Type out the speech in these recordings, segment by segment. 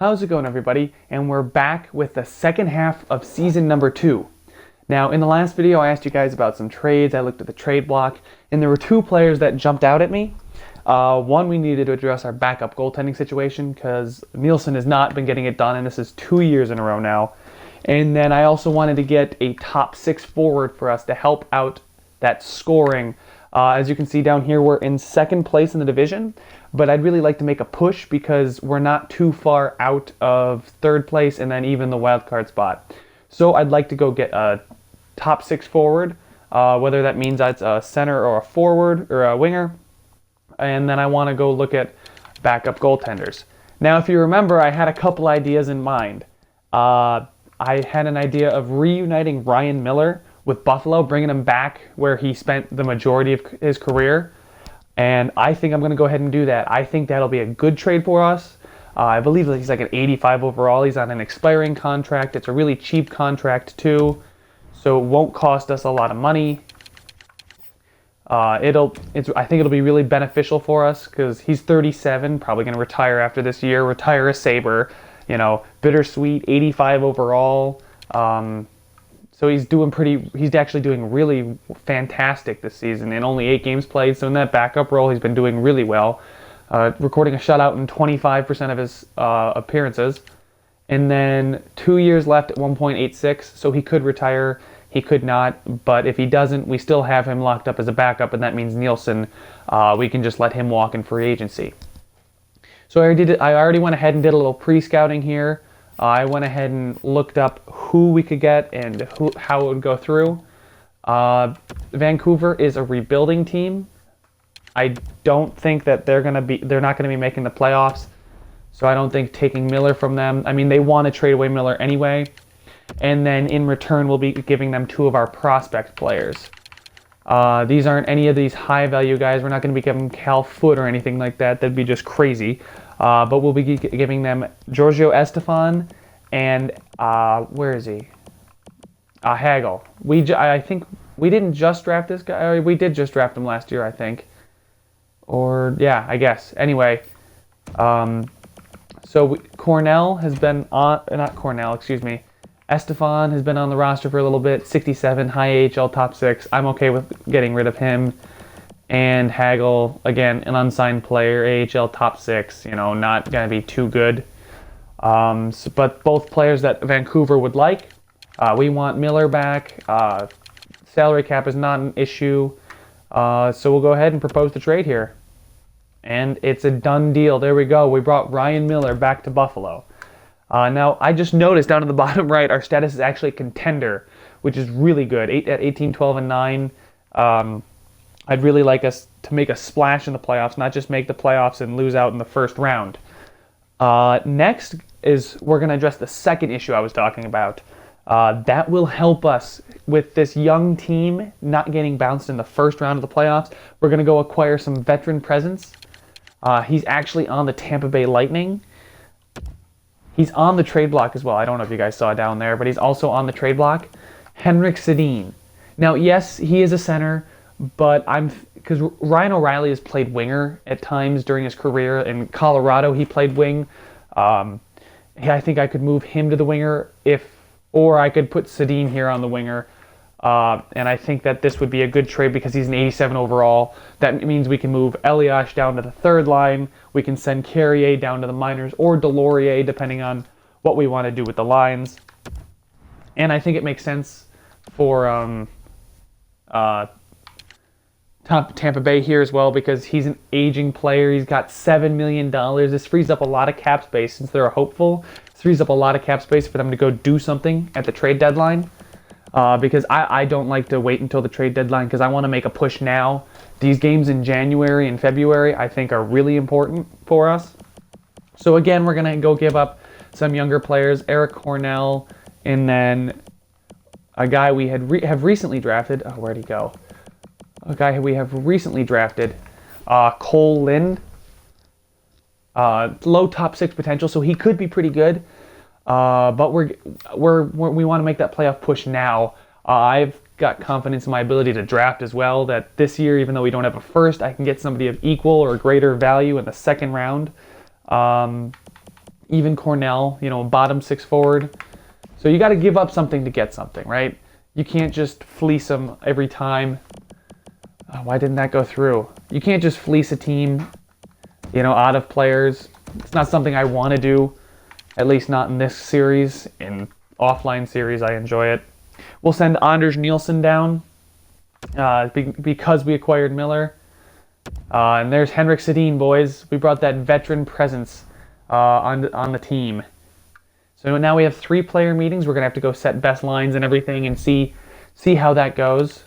How's it going, everybody? And we're back with the second half of season number 2. Now, in the last video, I asked you guys about some trades. I looked at the trade block, and there were 2 players that jumped out at me. One, we needed to address our backup goaltending situation because Nielsen has not been getting it done, and this is 2 years in a row now. And then I also wanted to get a top 6 forward for us to help out that scoring. As you can see down here, we're in second place in the division, but I'd really like to make a push because we're not too far out of third place and then even the wild card spot. So I'd like to go get a top 6 forward, whether that means that's a center or a forward or a winger. And then I want to go look at backup goaltenders. Now, if you remember, I had a couple ideas in mind. I had an idea of reuniting Ryan Miller with Buffalo, bringing him back where he spent the majority of his career. And I think I'm going to go ahead and do that. I think that'll be a good trade for us. I believe that he's like an 85 overall. He's on an expiring contract. It's a really cheap contract too, so it won't cost us a lot of money. I think it'll be really beneficial for us because he's 37, probably going to retire after this year, retire a Sabre. You know, bittersweet, 85 overall. So he's actually doing really fantastic this season in only 8 games played. So in that backup role, he's been doing really well, recording a shutout in 25% of his appearances. And then 2 years left at 1.86, so he could retire, he could not. But if he doesn't, we still have him locked up as a backup, and that means Nielsen, we can just let him walk in free agency. So I already went ahead and did a little pre-scouting here. I went ahead and looked up who we could get and how it would go through. Vancouver is a rebuilding team. I don't think that they're not gonna be making the playoffs. So I don't think taking Miller from them. I mean, they want to trade away Miller anyway. And then in return, we'll be giving them 2 of our prospect players. These aren't any of these high value guys. We're not going to be giving Cal Foot or anything like that. That'd be just crazy. But we'll be giving them Giorgio Estefan and where is he? Hagel. I think we didn't just draft this guy. We did just draft him last year, I think. Or yeah, I guess. Anyway, Cornell has been on. Not Cornell, excuse me. Estefan has been on the roster for a little bit. 67, high AHL top 6. I'm okay with getting rid of him. And Hagel, again, an unsigned player, AHL top 6, not going to be too good. But both players that Vancouver would like. We want Miller back. Salary cap is not an issue. So we'll go ahead and propose the trade here. And it's a done deal. There we go. We brought Ryan Miller back to Buffalo. Now, I just noticed down in the bottom right, our status is actually a contender, which is really good. 18, 12, and 9. I'd really like us to make a splash in the playoffs, not just make the playoffs and lose out in the first round. Next is we're going to address the second issue I was talking about. That will help us with this young team not getting bounced in the first round of the playoffs. We're going to go acquire some veteran presence. He's actually on the Tampa Bay Lightning. He's on the trade block as well. I don't know if you guys saw down there, but he's also on the trade block. Henrik Sedin. Now, yes, he is a center, but because Ryan O'Reilly has played winger at times during his career. In Colorado, he played wing. I think I could move him to the winger or I could put Sedin here on the winger. And I think that this would be a good trade because he's an 87 overall. That means we can move Elias down to the third line. We can send Carrier down to the minors or Delorier, depending on what we want to do with the lines. And I think it makes sense for Tampa Bay here as well because he's an aging player. He's got $7 million. This frees up a lot of cap space since they're hopeful. This frees up a lot of cap space for them to go do something at the trade deadline. Because I don't like to wait until the trade deadline because I want to make a push now. These games in January and February I think are really important for us. So again, we're going to go give up some younger players, Eric Cornell, and then a guy we have recently drafted. Oh, where'd he go? A guy who we have recently drafted, Cole Lind. Low top 6 potential, so he could be pretty good. But we want to make that playoff push now. I've got confidence in my ability to draft as well, that this year, even though we don't have a first, I can get somebody of equal or greater value in the second round. even Cornell, you know, bottom 6 forward. So you got to give up something to get something, right? You can't just fleece them every time. Why didn't that go through? You can't just fleece a team, you know, out of players. It's not something I want to do, at least not in this series. In offline series, I enjoy it. We'll send Anders Nielsen down because we acquired Miller. And there's Henrik Sedin, boys. We brought that veteran presence on the team. So now we have 3 player meetings. We're going to have to go set best lines and everything and see how that goes.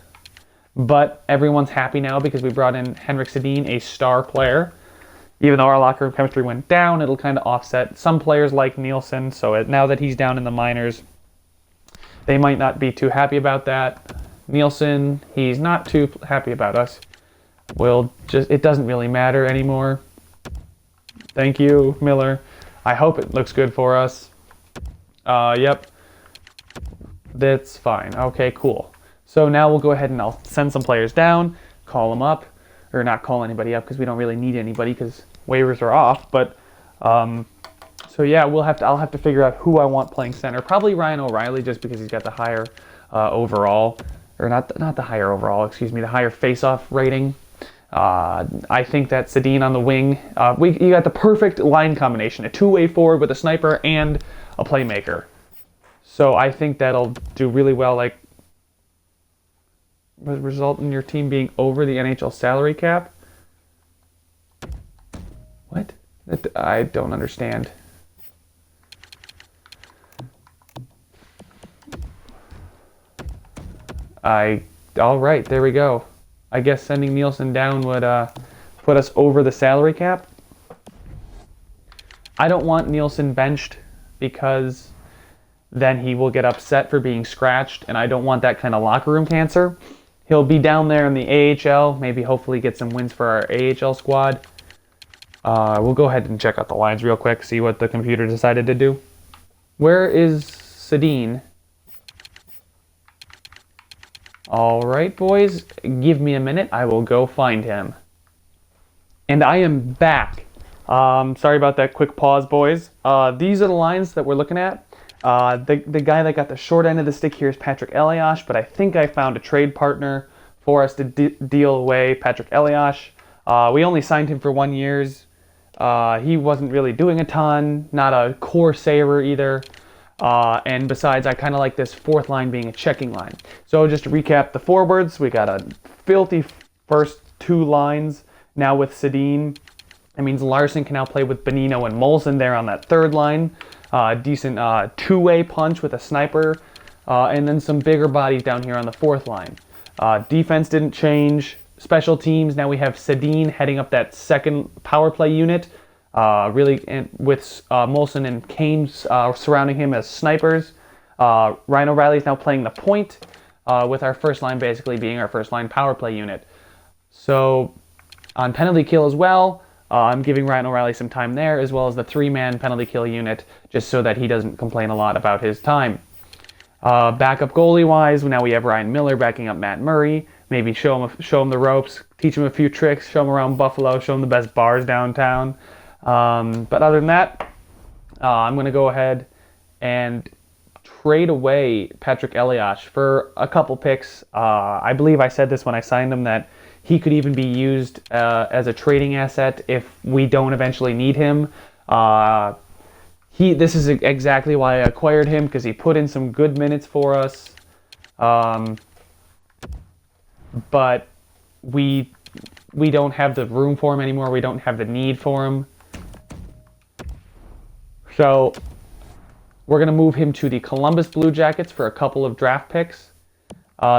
But everyone's happy now because we brought in Henrik Sedin, a star player. Even though our locker room chemistry went down, it'll kind of offset. Some players like Nielsen, so now that he's down in the minors, they might not be too happy about that. Nielsen, he's not too happy about us. It doesn't really matter anymore. Thank you, Miller. I hope it looks good for us. Yep. That's fine. Okay, cool. So now we'll go ahead and I'll send some players down, call them up, or not call anybody up because we don't really need anybody because waivers are off. But so yeah, I'll have to figure out who I want playing center. Probably Ryan O'Reilly just because he's got the higher overall, or not the higher overall. Excuse me, the higher face-off rating. I think that Sedin on the wing, you got the perfect line combination: a two-way forward with a sniper and a playmaker. So I think that'll do really well. Like, result in your team being over the NHL salary cap? What? I don't understand. All right, there we go. I guess sending Nielsen down would put us over the salary cap. I don't want Nielsen benched because then he will get upset for being scratched, and I don't want that kind of locker room cancer. He'll be down there in the AHL, maybe hopefully get some wins for our AHL squad. We'll go ahead and check out the lines real quick, see what the computer decided to do. Where is Sedin? All right, boys, give me a minute. I will go find him. And I am back. Sorry about that quick pause, boys. These are the lines that we're looking at. The guy that got the short end of the stick here is Patrick Elias, but I think I found a trade partner for us to deal away Patrick Elias. We only signed him for 1 year. He wasn't really doing a ton, not a core saver either. And besides, I kind of like this fourth line being a checking line. So just to recap the forwards, we got a filthy first 2 lines. Now with Sedin, it means Larson can now play with Bonino and Molson there on that third line. Decent two-way punch with a sniper, and then some bigger bodies down here on the fourth line. Defense didn't change. Special teams, now we have Sedin heading up that second power play unit, with Molson and Kane surrounding him as snipers. Ryan O'Reilly is now playing the point, with our first line basically being our first line power play unit. So on penalty kill as well, I'm giving Ryan O'Reilly some time there, as well as the 3-man penalty kill unit, just so that he doesn't complain a lot about his time. Backup goalie-wise, now we have Ryan Miller backing up Matt Murray. Maybe show him the ropes, teach him a few tricks, show him around Buffalo, show him the best bars downtown. But other than that, I'm going to go ahead and trade away Patrick Elias for a couple picks. I believe I said this when I signed him, that he could even be used as a trading asset if we don't eventually need him. This is exactly why I acquired him, because he put in some good minutes for us. But we don't have the room for him anymore. We don't have the need for him. So we're going to move him to the Columbus Blue Jackets for a couple of draft picks.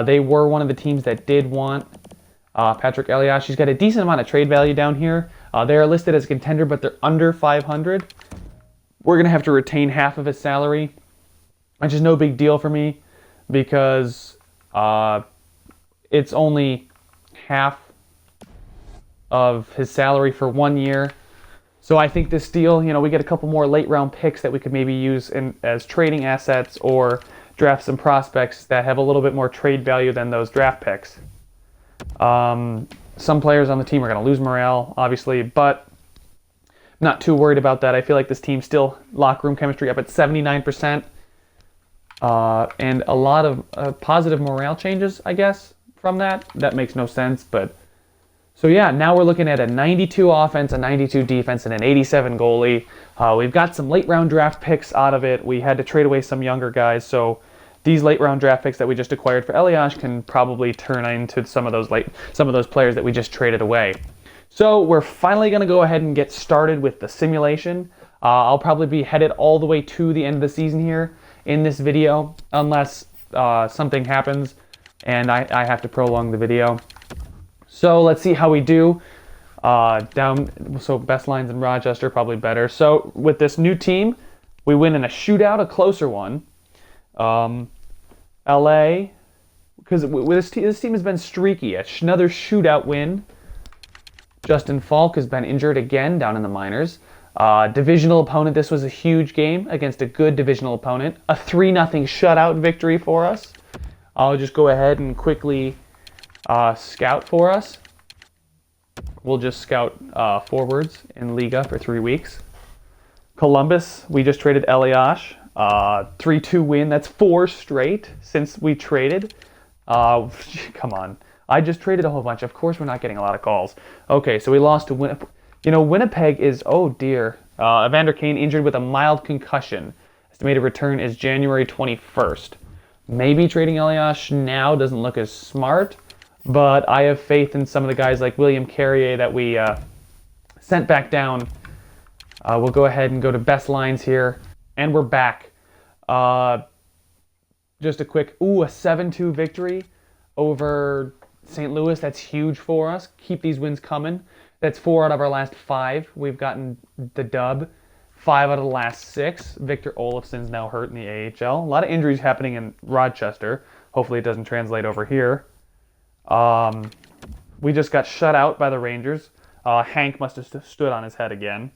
They were one of the teams that did want Patrick Elias. She's got a decent amount of trade value down here. They are listed as a contender, but they're under 500. We're going to have to retain half of his salary, which is no big deal for me because it's only half of his salary for 1 year. So I think this deal, we get a couple more late round picks that we could maybe use as trading assets or draft some prospects that have a little bit more trade value than those draft picks. Some players on the team are going to lose morale, obviously, but Not too worried about that. I feel like this team's still locker room chemistry up at 79%. And a lot of positive morale changes, I guess, from that. That makes no sense, but... So yeah, now we're looking at a 92 offense, a 92 defense, and an 87 goalie. We've got some late round draft picks out of it. We had to trade away some younger guys, so these late round draft picks that we just acquired for Elias can probably turn into some of those players that we just traded away. So we're finally going to go ahead and get started with the simulation. I'll probably be headed all the way to the end of the season here in this video, unless something happens and I have to prolong the video. So let's see how we do. So best lines in Rochester, probably better. So with this new team, we win in a shootout, a closer one. LA, because this team has been streaky. Another shootout win. Justin Falk has been injured again down in the minors. Divisional opponent, this was a huge game against a good divisional opponent. A 3-0 shutout victory for us. I'll just go ahead and quickly scout for us. We'll just scout forwards in Liga for 3 weeks. Columbus, we just traded Elias. 3-2 win. That's 4 straight since we traded. Come on. I just traded a whole bunch. Of course we're not getting a lot of calls. Okay, so we lost to Winnipeg. You know, Winnipeg is, oh dear. Evander Kane injured with a mild concussion. Estimated return is January 21st. Maybe trading Elias now doesn't look as smart. But I have faith in some of the guys like William Carrier that we sent back down. We'll go ahead and go to best lines here. And we're back. Just a quick, a 7-2 victory over St. Louis. That's huge for us. Keep these wins coming. That's 4 out of our last 5. We've gotten the dub. 5 out of the last 6. Victor Olofsson's now hurt in the AHL. A lot of injuries happening in Rochester. Hopefully it doesn't translate over here. We just got shut out by the Rangers. Hank must have stood on his head again.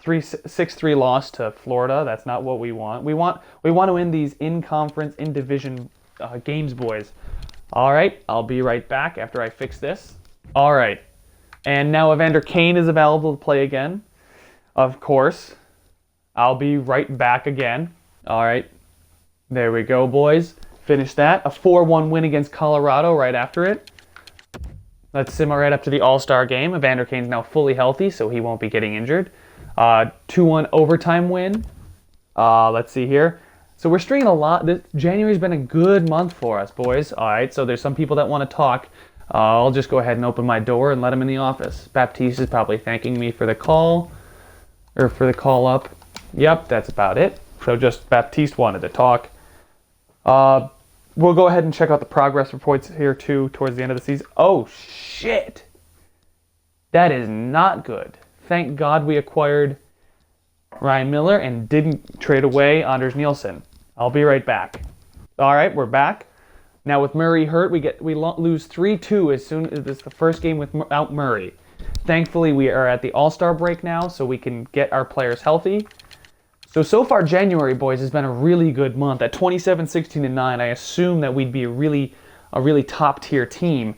6-3 loss to Florida. That's not what we want. We want to win these in-conference, in-division games, boys. All right, I'll be right back after I fix this. All right, and now Evander Kane is available to play again. Of course, I'll be right back again. All right, there we go, boys. Finish that. A 4-1 win against Colorado right after it. Let's simmer right up to the All-Star game. Evander Kane's now fully healthy, so he won't be getting injured. 2-1 overtime win. Let's see here. So we're stringing a lot. January's been a good month for us, boys. All right, so there's some people that want to talk. I'll just go ahead and open my door and let them in the office. Baptiste is probably thanking me for the call, or for the call up. Yep, that's about it. So just Baptiste wanted to talk. We'll go ahead and check out the progress reports here too towards the end of the season. Oh, shit. That is not good. Thank God we acquired Ryan Miller and didn't trade away Anders Nielsen. I'll be right back. All right, we're back. Now with Murray hurt, we lose 3-2 as soon as it's the first game without Murray. Thankfully, we are at the All-Star break now, so we can get our players healthy. So far, January, boys, has been a really good month. At 27-16-9, I assume that we'd be a really top-tier team.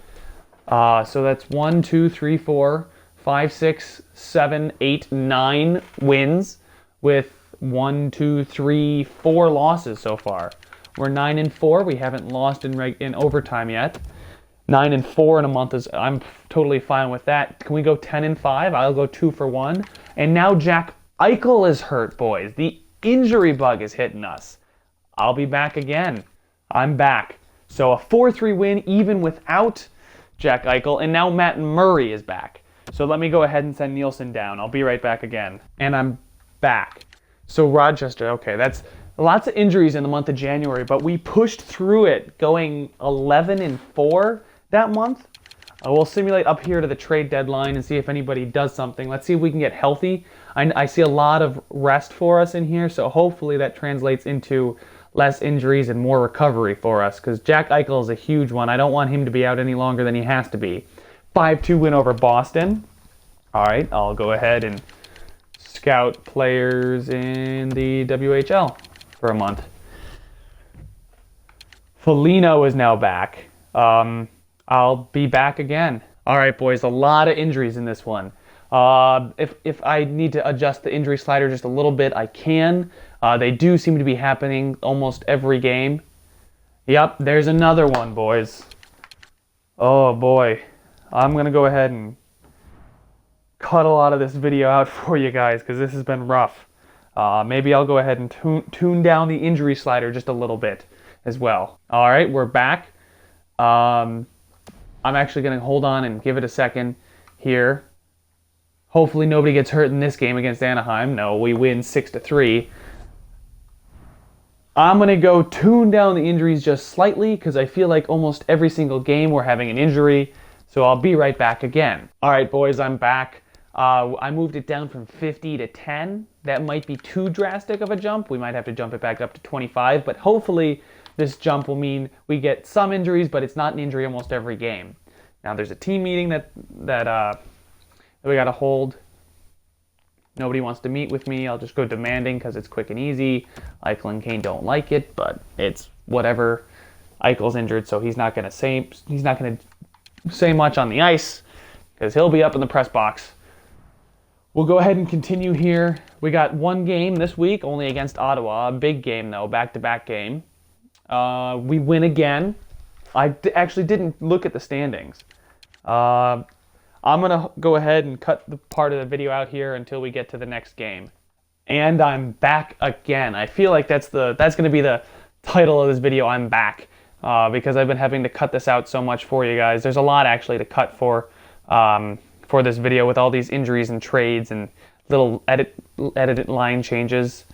So that's 1, 2, 3, 4, 5, 6, 7, 8, 9 wins with 1, 2, 3, 4 losses so far. We're 9-4. We haven't lost in overtime yet. 9-4 in a month is I'm totally fine with that. Can we go 10-5? I'll go 2 for 1. And now Jack Eichel is hurt, boys. The injury bug is hitting us. I'll be back again. I'm back. So a 4-3 win even without Jack Eichel. And now Matt Murray is back. So let me go ahead and send Nielsen down. I'll be right back again. And I'm back. So Rochester, okay, that's lots of injuries in the month of January, but we pushed through it going 11-4 that month. We'll simulate up here to the trade deadline and see if anybody does something. Let's see if we can get healthy. I see a lot of rest for us in here, so hopefully that translates into less injuries and more recovery for us, because Jack Eichel is a huge one. I don't want him to be out any longer than he has to be. 5-2 win over Boston. All right, I'll go ahead and scout players in the WHL for a month. Foligno is now back. I'll be back again. All right, boys, a lot of injuries in this one. If I need to adjust the injury slider just a little bit, I can. They do seem to be happening almost every game. Yep, there's another one, boys. Oh boy. I'm going to go ahead and cut a lot of this video out for you guys because this has been rough. Maybe I'll go ahead and tune down the injury slider just a little bit as well. All right, we're back. I'm actually going to hold on and give it a second here. Hopefully nobody gets hurt in this game against Anaheim. No, we win 6-3. I'm going to go tune down the injuries just slightly because I feel like almost every single game we're having an injury. So I'll be right back again. All right, boys, I'm back. I moved it down from 50 to 10. That might be too drastic of a jump. We might have to jump it back up to 25, but hopefully this jump will mean we get some injuries, but it's not an injury almost every game. Now there's a team meeting that we got to hold. Nobody wants to meet with me. I'll just go demanding because it's quick and easy. Eichel and Kane don't like it, but it's whatever. Eichel's injured, so he's not going to say much on the ice because he'll be up in the press box. We'll go ahead and continue here. We got one game this week, only against Ottawa. A big game, though, back-to-back game. We win again. I actually didn't look at the standings. I'm going to go ahead and cut the part of the video out here until we get to the next game. And I'm back again. I feel like that's going to be the title of this video, I'm back. Because I've been having to cut this out so much for you guys. There's a lot actually to cut for this video with all these injuries and trades and little edited line changes.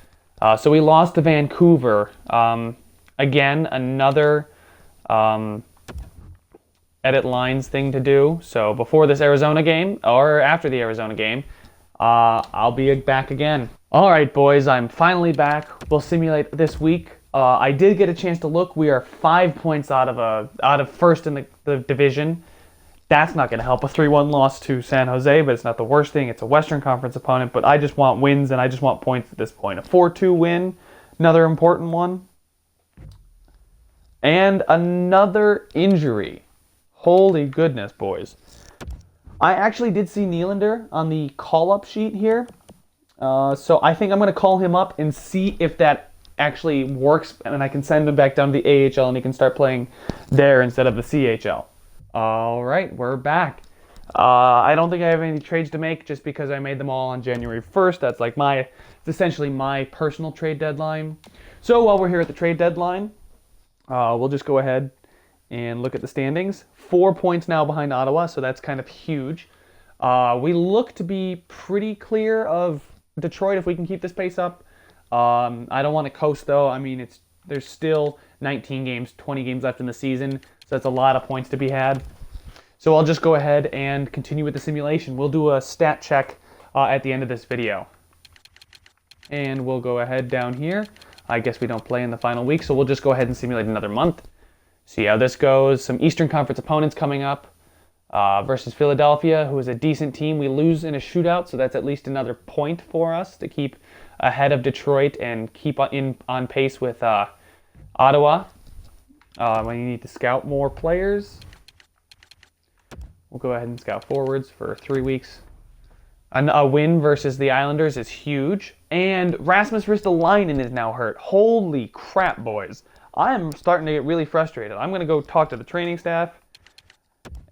So we lost to Vancouver. Again, another edit lines thing to do. So before this Arizona game or after the Arizona game, I'll be back again. All right, boys, I'm finally back. We'll simulate this week. I did get a chance to look. We are 5 points out of first in the division. That's not going to help. A 3-1 loss to San Jose, but it's not the worst thing. It's a Western Conference opponent, but I just want wins and I just want points at this point. A 4-2 win, another important one. And another injury. Holy goodness, boys. I actually did see Nylander on the call-up sheet here. So I think I'm going to call him up and see if that actually works, and I can send him back down to the AHL and he can start playing there instead of the CHL. All right, we're back. I don't think I have any trades to make just because I made them all on January 1st. That's like it's essentially my personal trade deadline. So while we're here at the trade deadline, we'll just go ahead and look at the standings. 4 points now behind Ottawa, so that's kind of huge. We look to be pretty clear of Detroit if we can keep this pace up. I don't want to coast, though. I mean, there's still 19 games, 20 games left in the season, so that's a lot of points to be had. So I'll just go ahead and continue with the simulation. We'll do a stat check at the end of this video. And we'll go ahead down here. I guess we don't play in the final week, so we'll just go ahead and simulate another month. See how this goes. Some Eastern Conference opponents coming up versus Philadelphia, who is a decent team. We lose in a shootout, so that's at least another point for us to keep ahead of Detroit and keep on pace with Ottawa. When you need to scout more players, we'll go ahead and scout forwards for 3 weeks. A win versus the Islanders is huge. And Rasmus Ristolainen is now hurt. Holy crap, boys. I am starting to get really frustrated. I'm going to go talk to the training staff,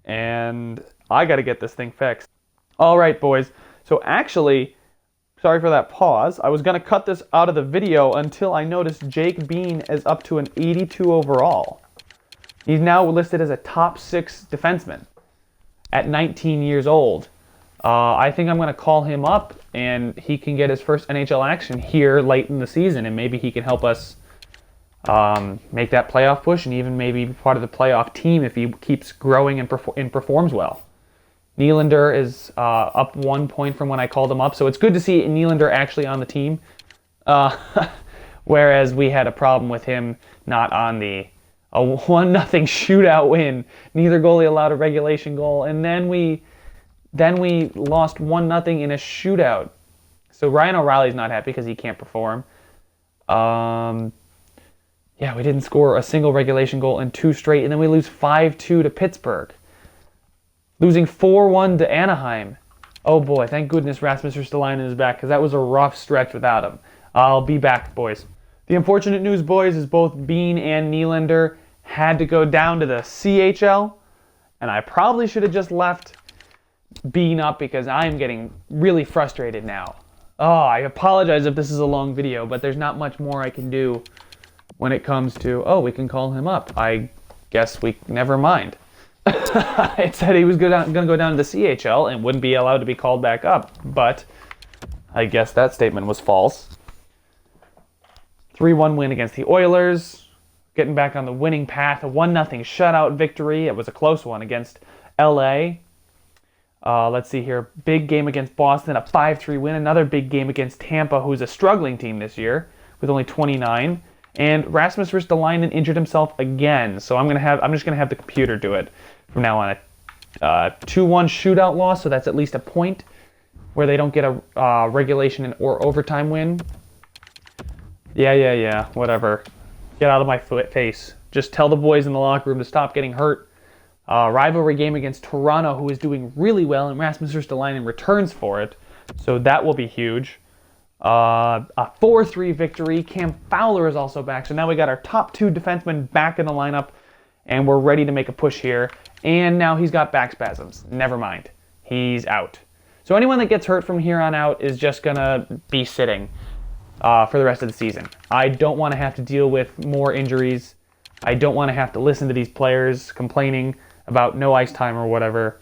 and I got to get this thing fixed. All right, boys. So actually, sorry for that pause. I was going to cut this out of the video until I noticed Jake Bean is up to an 82 overall. He's now listed as a top 6 defenseman at 19 years old. I think I'm going to call him up, and he can get his first NHL action here late in the season, and maybe he can help us make that playoff push and even maybe be part of the playoff team if he keeps growing and performs well. Nylander is up 1 point from when I called him up, so it's good to see Nylander actually on the team. Whereas we had a problem with him not on a 1-0 shootout win. Neither goalie allowed a regulation goal, and then we lost 1-0 in a shootout. So Ryan O'Reilly's not happy because he can't perform. Yeah, we didn't score a single regulation goal in 2 straight, and then we lose 5-2 to Pittsburgh. Losing 4-1 to Anaheim. Oh boy, thank goodness Rasmus Ristolainen is back, because that was a rough stretch without him. I'll be back, boys. The unfortunate news, boys, is both Bean and Nylander had to go down to the CHL, and I probably should have just left Bean up because I'm getting really frustrated now. Oh, I apologize if this is a long video, but there's not much more I can do when it comes to, oh, we can call him up. I guess never mind. It said he was going to go down to the CHL and wouldn't be allowed to be called back up, but I guess that statement was false. 3-1 win against the Oilers, getting back on the winning path, a 1-0 shutout victory. It was a close one against LA. Let's see here, big game against Boston, a 5-3 win, another big game against Tampa, who's a struggling team this year with only 29. And Rasmus Ristolainen injured himself again, so I'm just gonna have the computer do it from now on. A 2-1 shootout loss, so that's at least a point where they don't get a regulation or overtime win. Yeah, whatever. Get out of my face. Just tell the boys in the locker room to stop getting hurt. Rivalry game against Toronto, who is doing really well, and Rasmus Ristolainen returns for it, so that will be huge. A 4-3 victory. Cam Fowler is also back. So now we got our top 2 defensemen back in the lineup, and we're ready to make a push here. And now he's got back spasms. Never mind. He's out. So anyone that gets hurt from here on out is just going to be sitting for the rest of the season. I don't want to have to deal with more injuries. I don't want to have to listen to these players complaining about no ice time or whatever.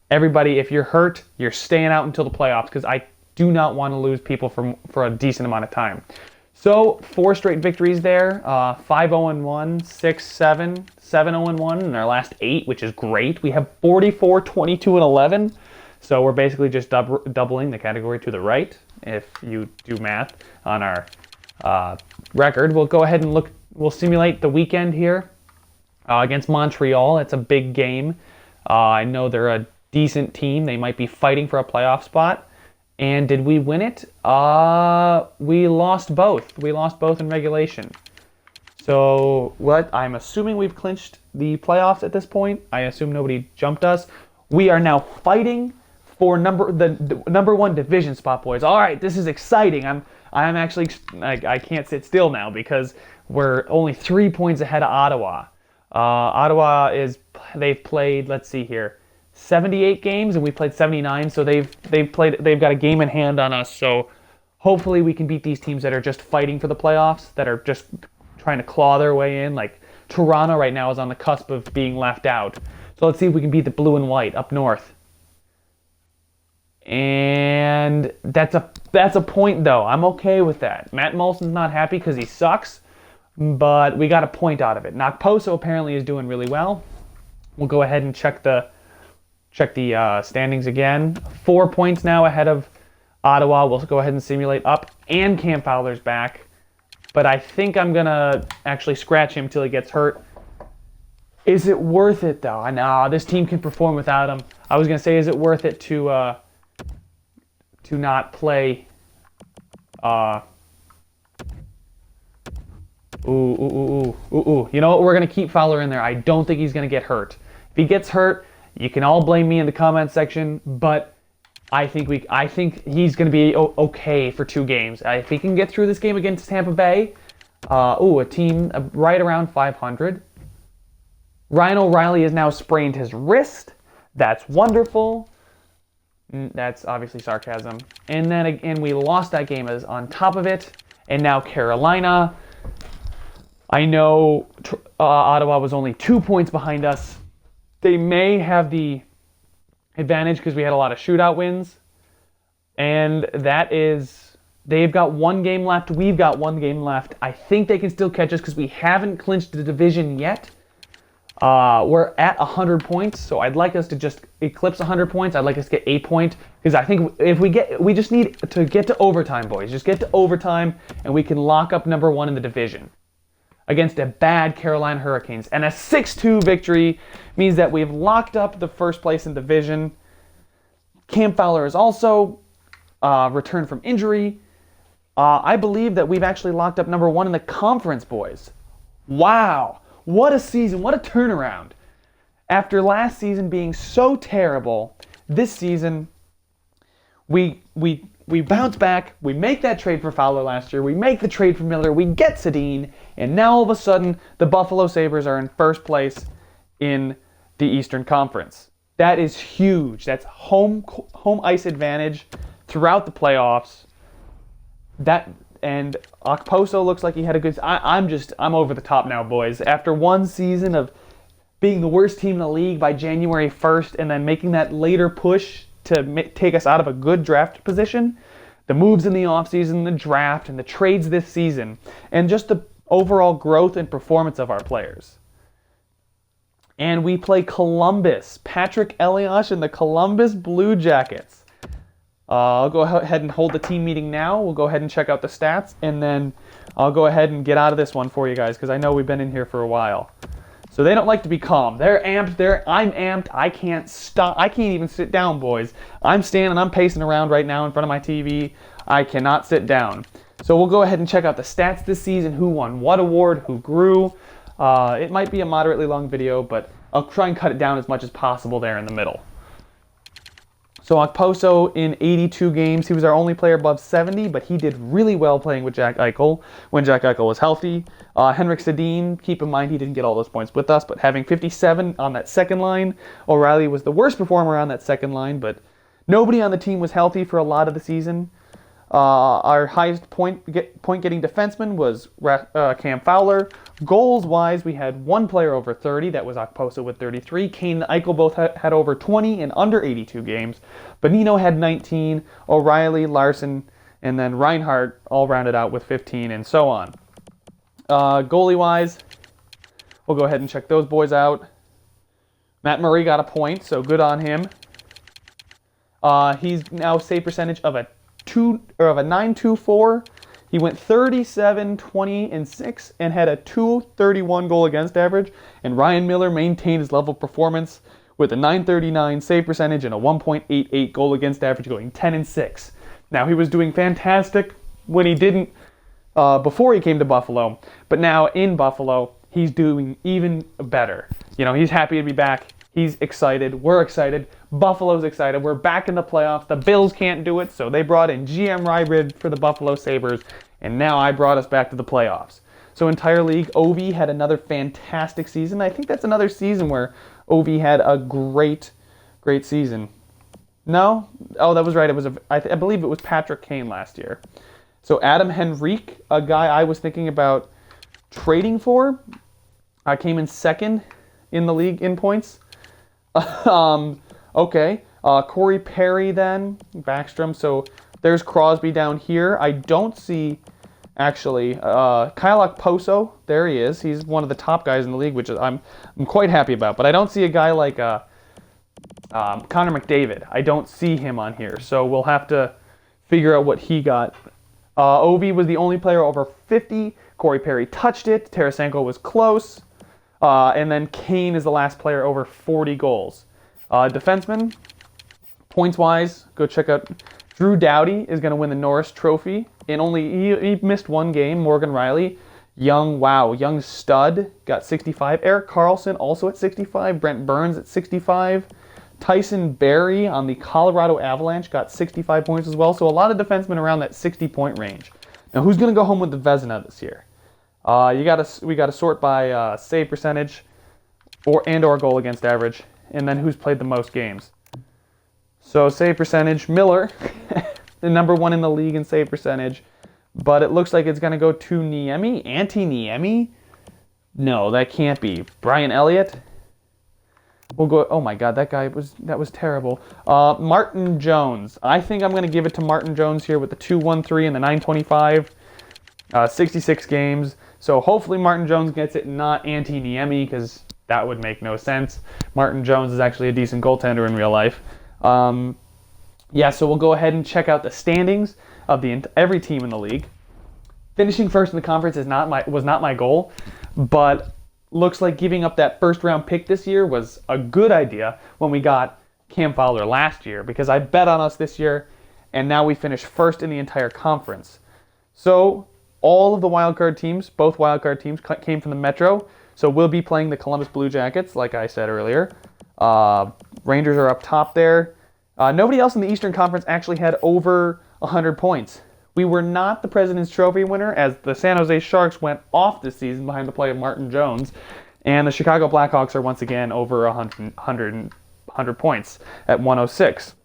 Everybody, if you're hurt, you're staying out until the playoffs, because I do not want to lose people for a decent amount of time. So 4 straight victories there, 5-0-1, 6-7, 7-0-1 in our last 8, which is great. We have 44, 22, and 11. So we're basically just doubling the category to the right. If you do math on our record, we'll go ahead and look. We'll simulate the weekend here against Montreal. It's a big game. I know they're a decent team. They might be fighting for a playoff spot. And did we win it? We lost both. We lost both in regulation. So I'm assuming we've clinched the playoffs at this point. I assume nobody jumped us. We are now fighting for the number 1 division spot, boys. All right, this is exciting. I'm actually I can't sit still now because we're only 3 points ahead of Ottawa. They've played, let's see here, 78 games, and we played 79, so they've got a game in hand on us. So hopefully we can beat these teams that are just fighting for the playoffs, that are just trying to claw their way in. Like Toronto right now is on the cusp of being left out. So let's see if we can beat the blue and white up north. And that's a point, though. I'm okay with that. Matt Molson's not happy because he sucks, but we got a point out of it. Nakposo apparently is doing really well. We'll go ahead and check the standings again. 4 points now ahead of Ottawa. We'll go ahead and simulate up, and Cam Fowler's back. But I think I'm going to actually scratch him till he gets hurt. Is it worth it, though? Nah, this team can perform without him. I was going to say, is it worth it to not play... Ooh. You know what? We're going to keep Fowler in there. I don't think he's going to get hurt. If he gets hurt, you can all blame me in the comment section, but I think he's going to be okay for 2 games. If he can get through this game against Tampa Bay, a team right around 500. Ryan O'Reilly has now sprained his wrist. That's wonderful. That's obviously sarcasm. And then again, we lost that game as on top of it. And now Carolina. I know Ottawa was only 2 points behind us. They may have the advantage because we had a lot of shootout wins. And that is, they've got 1 game left. We've got 1 game left. I think they can still catch us because we haven't clinched the division yet. We're at 100 points, so I'd like us to just eclipse 100 points. I'd like us to get 8 points because I think if we just need to get to overtime, boys. Just get to overtime, and we can lock up number 1 in the division against a bad Carolina Hurricanes. And a 6-2 victory means that we've locked up the first place in division. Cam Fowler is also returned from injury. I believe that we've actually locked up number 1 in the conference, boys. Wow. What a season. What a turnaround. After last season being so terrible, this season We bounce back. We make that trade for Fowler last year. We make the trade for Miller. We get Sedin, and now all of a sudden the Buffalo Sabres are in first place in the Eastern Conference. That is huge. That's home ice advantage throughout the playoffs. And Okposo looks like he had a good. I'm over the top now, boys. After one season of being the worst team in the league by January 1st, and then making that later push to take us out of a good draft position, the moves in the offseason, the draft, and the trades this season, and just the overall growth and performance of our players. And we play Columbus. Patrick Elias and the Columbus Blue Jackets. I'll go ahead and hold the team meeting now. We'll go ahead and check out the stats, and then I'll go ahead and get out of this one for you guys, because I know we've been in here for a while. So they don't like to be calm. They're amped. I'm amped. I can't stop. I can't even sit down, boys. I'm standing. I'm pacing around right now in front of my TV. I cannot sit down. So we'll go ahead and check out the stats this season. Who won what award? Who grew? It might be a moderately long video, but I'll try and cut it down as much as possible there in the middle. So Okposo in 82 games, he was our only player above 70, but he did really well playing with Jack Eichel when Jack Eichel was healthy. Henrik Sedin, keep in mind he didn't get all those points with us, but having 57 on that second line. O'Reilly was the worst performer on that second line, but nobody on the team was healthy for a lot of the season. Our highest point-getting defenseman was Cam Fowler. Goals-wise, we had one player over 30. That was Okposo with 33. Kane and Eichel both had over 20 in under 82 games. Bonino had 19. O'Reilly, Larson, and then Reinhart all rounded out with 15, and so on. Goalie-wise, we'll go ahead and check those boys out. Matt Murray got a point, so good on him. He's now save percentage of a 9.24. He went 37, 20, and 6 and had a 2.31 goal against average. And Ryan Miller maintained his level of performance with a 9.39 save percentage and a 1.88 goal against average, going 10 and 6. Now, he was doing fantastic when he didn't before he came to Buffalo, but now in Buffalo, he's doing even better. You know, he's happy to be back. He's excited. We're excited. Buffalo's excited. We're back in the playoffs. The Bills can't do it, so they brought in GM Rybrid for the Buffalo Sabres, and now I brought us back to the playoffs. So entire league, Ovi had another fantastic season. I think that's another season where Ovi had a great season. No? Oh, that was right. It was I believe it was Patrick Kane last year. So Adam Henrique, a guy I was thinking about trading for, came in second in the league in points. Okay. Corey Perry then, Backstrom. So there's Crosby down here. I don't see, actually, Kyle Okposo. There he is. He's one of the top guys in the league, which I'm quite happy about. But I don't see a guy like Connor McDavid. I don't see him on here. So we'll have to figure out what he got. Ovi was the only player over 50. Corey Perry touched it. Tarasenko was close. And then Kane is the last player over 40 goals. Defenseman, points-wise, go check out Drew Doughty is going to win the Norris Trophy. And he missed one game. Morgan Riley, young stud, got 65. Erik Karlsson also at 65. Brent Burns at 65. Tyson Barrie on the Colorado Avalanche got 65 points as well. So a lot of defensemen around that 60-point range. Now, who's going to go home with the Vezina this year? We got to sort by save percentage or goal against average, and then who's played the most games. So save percentage, Miller, the number one in the league in save percentage, but it looks like it's going to go to Niemi. Niemi? No, that can't be. Brian Elliott. We'll go. Oh my God, that was terrible. Martin Jones. I think I'm going to give it to Martin Jones here with the 2.13 and the 9.25. 66 games. So hopefully Martin Jones gets it, not Antti Niemi, because that would make no sense. Martin Jones is actually a decent goaltender in real life. So we'll go ahead and check out the standings of every team in the league. Finishing first in the conference was not my goal, but looks like giving up that first round pick this year was a good idea when we got Cam Fowler last year, because I bet on us this year, and now we finished first in the entire conference. So all of the wildcard teams, both wildcard teams, came from the Metro. So we'll be playing the Columbus Blue Jackets, like I said earlier. Rangers are up top there. Nobody else in the Eastern Conference actually had over 100 points. We were not the President's Trophy winner, as the San Jose Sharks went off this season behind the play of Martin Jones, and the Chicago Blackhawks are once again over 100 points at 106.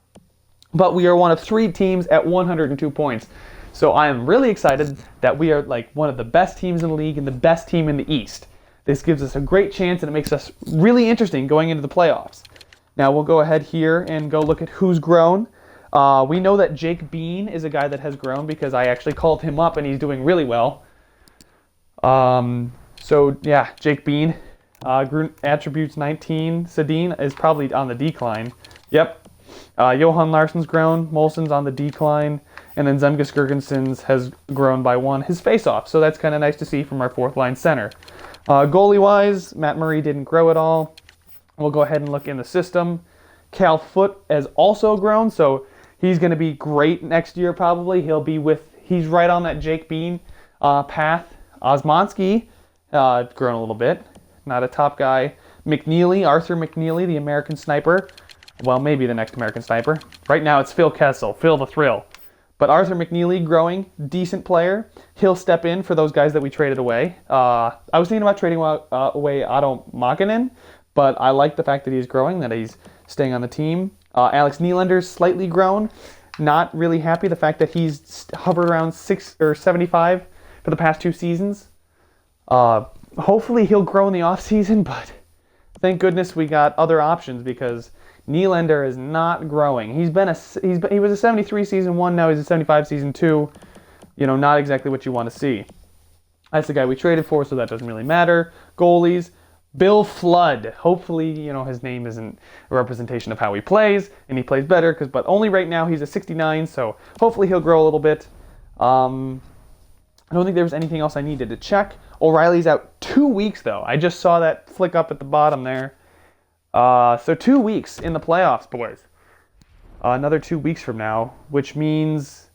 But we are one of 3 teams at 102 points. So I am really excited that we are like one of the best teams in the league and the best team in the East. This gives us a great chance, and it makes us really interesting going into the playoffs. Now we'll go ahead here and go look at who's grown. We know that Jake Bean is a guy that has grown because I actually called him up and he's doing really well. So yeah, Jake Bean grew attributes 19. Sedin is probably on the decline. Yep. Johan Larsson's grown. Molson's on the decline. And then Zemgus Girgensons has grown by 1 his face-off. So that's kind of nice to see from our 4th line center. Goalie-wise, Matt Murray didn't grow at all. We'll go ahead and look in the system. Cal Foote has also grown, so he's going to be great next year probably. He's right on that Jake Bean path. Osmonsky, grown a little bit. Not a top guy. McNeely, Arthur McNeely, the American sniper. Well, maybe the next American sniper. Right now it's Phil Kessel, Phil the Thrill. But Arthur McNeely, growing, decent player. He'll step in for those guys that we traded away. I was thinking about trading away Otto Makinen, but I like the fact that he's growing, that he's staying on the team. Alex Nylander's slightly grown. Not really happy the fact that he's hovered around 6 or 75 for the past 2 seasons. Hopefully he'll grow in the offseason, but thank goodness we got other options because Nylander is not growing. He was a 73 season 1, now he's a 75 season 2. You know, not exactly what you want to see. That's the guy we traded for, so that doesn't really matter. Goalies, Bill Flood. Hopefully, you know, his name isn't a representation of how he plays, and he plays better, but only right now he's a 69, so hopefully he'll grow a little bit. I don't think there was anything else I needed to check. O'Reilly's out 2 weeks, though. I just saw that flick up at the bottom there. So 2 weeks in the playoffs, boys. Another 2 weeks from now, which means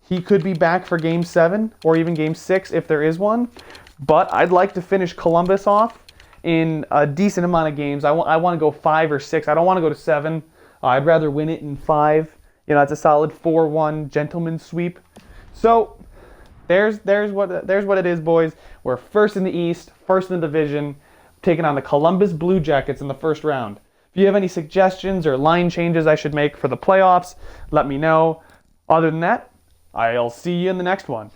he could be back for Game 7 or even Game 6 if there is one. But I'd like to finish Columbus off in a decent amount of games. I want to go 5 or 6. I don't want to go to 7. I'd rather win it in 5. You know, that's a solid 4-1 gentleman's sweep. So there's what it is, boys. We're first in the East, first in the division, taking on the Columbus Blue Jackets in the first round. If you have any suggestions or line changes I should make for the playoffs, let me know. Other than that, I'll see you in the next one.